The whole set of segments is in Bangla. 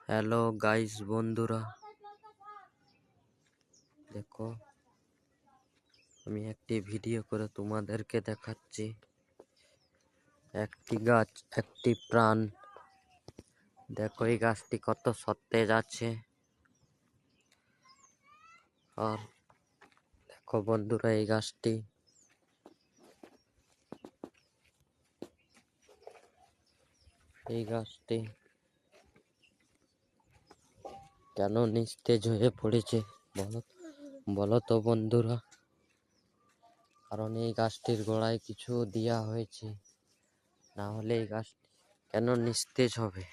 হ্যালো গাইস বন্ধুরা, দেখো আমি একটি ভিডিও করে তোমাদেরকে দেখাচ্ছি। একটি গাছ একটি প্রাণ। দেখো এই গাছটি কত সতেজ আছে। আর দেখো বন্ধুরা, এই গাছটি কেন নিস্তেজ হয়ে পড়েছে বলো তো বন্ধুরা। কারণ এই গাছটির গোড়ায় কিছু দেওয়া হয়েছে, না হলে এই গাছ কেন নিস্তেজ হবে।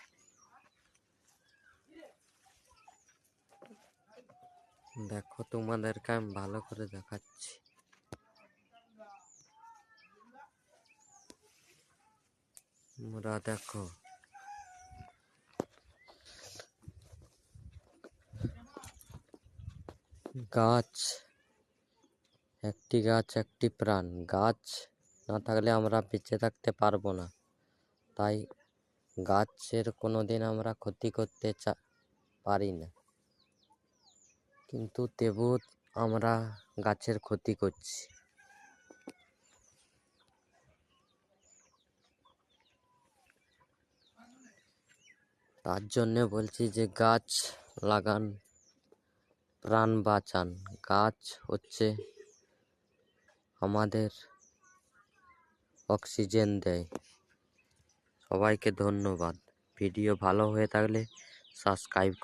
দেখো তোমাদেরকে আমি ভালো করে দেখাচ্ছি। তোমরা দেখো, গাছ একটি প্রাণ। গাছ না থাকলে আমরা বেঁচে থাকতে পারবো না। তাই গাছের কোনোদিন আমরা ক্ষতি করতে পারি না, কিন্তু তবু আমরা গাছের ক্ষতি করছি। তার জন্য বলছি যে গাছ লাগান, প্রাণ বাঁচান। গাছ হচ্ছে আমাদের অক্সিজেন দেয়। সবাইকে ধন্যবাদ। ভিডিও ভালো হয়ে থাকলে সাবস্ক্রাইব করুন।